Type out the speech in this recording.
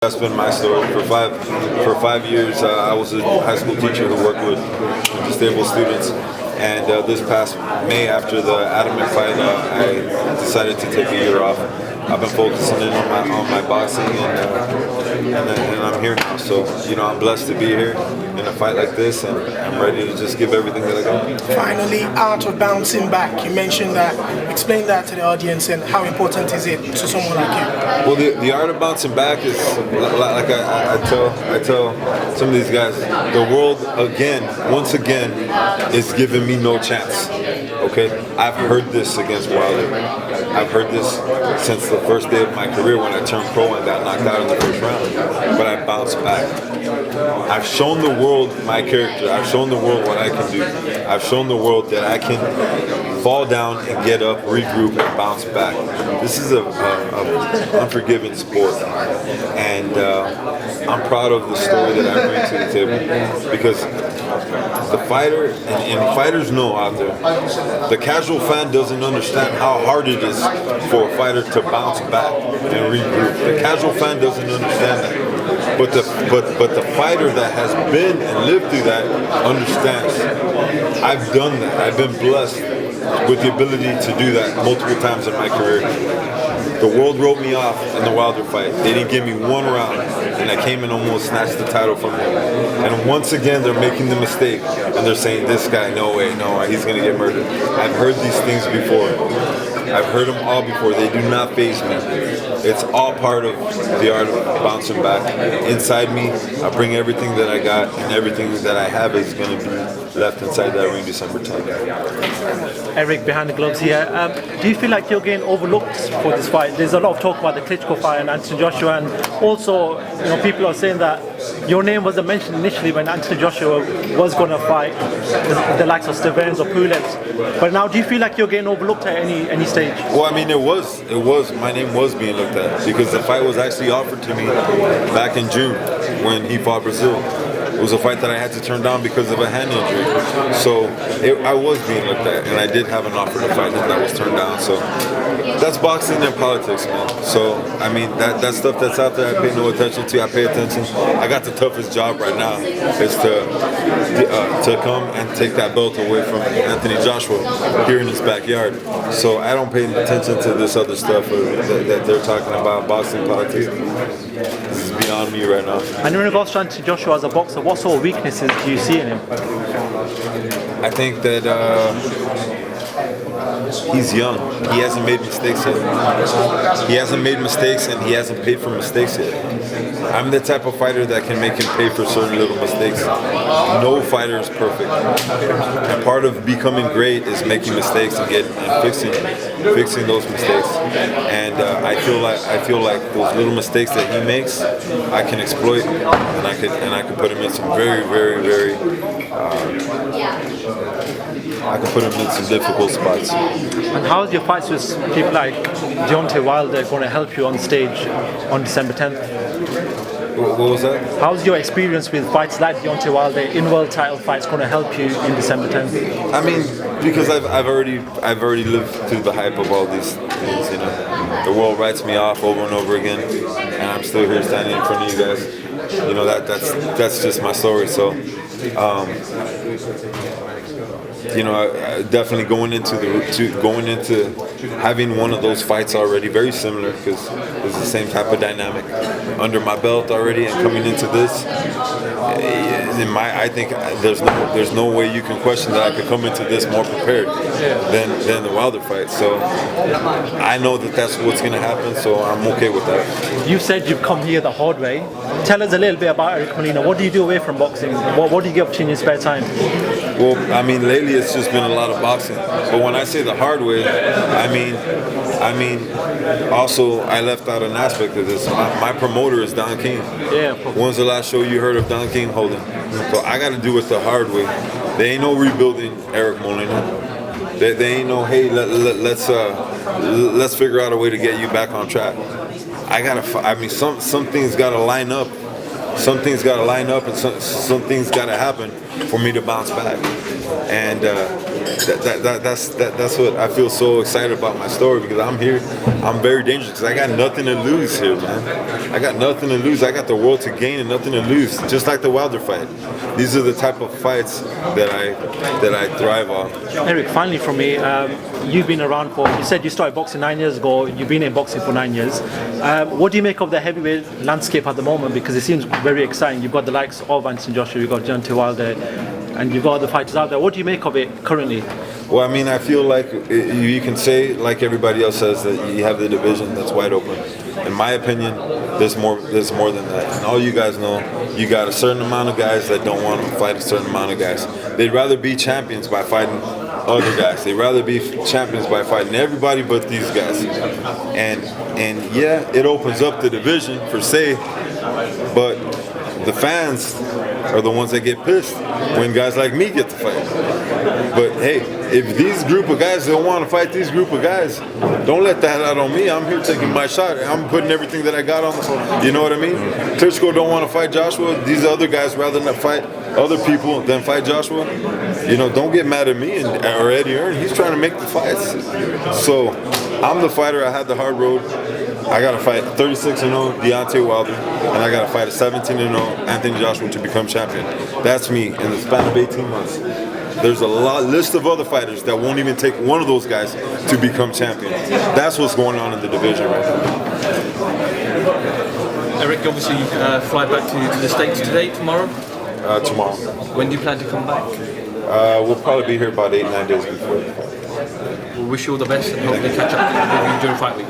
That's been my story. For 5 years, I was a high school teacher who worked with disabled students. And this past May, after the Adamant fight, I decided to take a year off. I've been focusing in on my boxing, and I'm here now. So, I'm blessed to be here in a fight like this, and I'm ready to just give everything that I got. Finally, art of bouncing back. You mentioned that. Explain that to the audience, and how important is it to someone like you? Well, the art of bouncing back is, like I tell some of these guys, the world once again, is giving me no chance. Okay, I've heard this against Wilder. I've heard this since the first day of my career when I turned pro and got knocked out in the first round. But I bounced back. I've shown the world my character. I've shown the world what I can do. I've shown the world that I can fall down and get up, regroup, and bounce back. This is a unforgiving sport, and I'm proud of the story that I bring to the table, because the fighter, and fighters know out there, the casual fan doesn't understand how hard it is for a fighter to bounce back and regroup. The casual fan doesn't understand that. But the fighter that has been and lived through that understands. I've done that. I've been blessed with the ability to do that multiple times in my career. The world wrote me off in the Wilder fight. They didn't give me one round, and I came and almost snatched the title from them. And once again, they're making the mistake, and they're saying, this guy, no way, he's going to get murdered. I've heard these things before. I've heard them all before. They do not faze me. It's all part of the art of bouncing back. Inside me, I bring everything that I got, and everything that I have is going to be left inside that ring December 10th. Eric, behind the gloves here. Do you feel like you're getting overlooked for this fight? There's a lot of talk about the Klitschko fight and Anthony Joshua, and also, people are saying that your name wasn't mentioned initially when Anthony Joshua was going to fight the likes of Stevens or Pulev. But now, do you feel like you're getting overlooked at any stage? Well, I mean, it was. My name was being looked at, because the fight was actually offered to me back in June when he fought Brazil. It was a fight that I had to turn down because of a hand injury. So I was being looked at, and I did have an offer to fight him that was turned down. So that's boxing and politics, man. So, I mean, that stuff that's out there, I pay no attention to. I pay attention. I got the toughest job right now, is to come and take that belt away from Anthony Joshua here in his backyard. So I don't pay attention to this other stuff that they're talking about, boxing, politics. This is beyond me right now. And in regards to Anthony Joshua as a boxer, what sort of weaknesses do you see in him? I think that he's young. He hasn't made mistakes yet. He hasn't made mistakes, and he hasn't paid for mistakes yet. I'm the type of fighter that can make him pay for certain little mistakes. No fighter is perfect. And part of becoming great is making mistakes and fixing those mistakes. And I feel like those little mistakes that he makes, I can exploit, and I can put him in some very, very, very I can put him in some difficult spots. And how is your fights with people like Deontay Wilder going to help you on stage on December 10th? What was that? How's your experience with fights like Deontay Wilder in world title fights going to help you in December 10th? I mean, because I've already lived through the hype of all these things. The world writes me off over and over again, and I'm still here standing in front of you guys. That's just my story. So. Definitely going into having one of those fights already, very similar, because it's the same type of dynamic under my belt already, and coming into this, I think there's no way you can question that I could come into this more prepared than the Wilder fight. So I know that that's what's going to happen, so I'm okay with that. You said you've come here the hard way. Tell us a little bit about Eric Molina. What do you do away from boxing? What do you get up to in your spare time? Well, I mean, lately it's just been a lot of boxing. But when I say the hard way, I mean, also I left out an aspect of this. My promoter is Don King. Yeah. When's the last show you heard of Don King holding? So I got to do it the hard way. There ain't no rebuilding Eric Molina. There ain't no, hey, let's figure out a way to get you back on track. Some things got to line up. Some things got to line up, and some things got to happen for me to bounce back. and that's what I feel so excited about my story, because I'm here. I'm very dangerous because I got nothing to lose here, man. I got nothing to lose. I got the world to gain and nothing to lose. Just like the Wilder fight. These are the type of fights that I thrive on. Eric, finally from me, you've been around for, you said you started boxing 9 years ago, you've been in boxing for 9 years. What do you make of the heavyweight landscape at the moment? Because it seems very exciting. You've got the likes of Anthony Joshua, you've got Deontay Wilder, and you've got other fighters out there. What do you make of it currently? Well, I mean, I feel like you can say, like everybody else says, that you have the division that's wide open. In my opinion, there's more than that. And all you guys know, you got a certain amount of guys that don't want to fight a certain amount of guys. They'd rather be champions by fighting other guys. They'd rather be champions by fighting everybody but these guys. And yeah, it opens up the division per se, but the fans are the ones that get pissed when guys like me get to fight. But hey, if these group of guys don't want to fight these group of guys, don't let that out on me. I'm here taking my shot. I'm putting everything that I got on the phone. You know what I mean? Klitschko don't want to fight Joshua. These other guys rather not fight other people than fight Joshua. You know, don't get mad at me or Eddie Earn. He's trying to make the fights. So I'm the fighter. I had the hard road. I got to fight 36-0 Deontay Wilder, and I got to fight a 17-0 Anthony Joshua to become champion. That's me in the span of 18 months. There's a list of other fighters that won't even take one of those guys to become champion. That's what's going on in the division right now. Eric, obviously fly back to the States today, tomorrow? Tomorrow. When do you plan to come back? We'll probably be here about 8-9 days before the fight. We'll wish you all the best and hopefully catch up with you during fight week.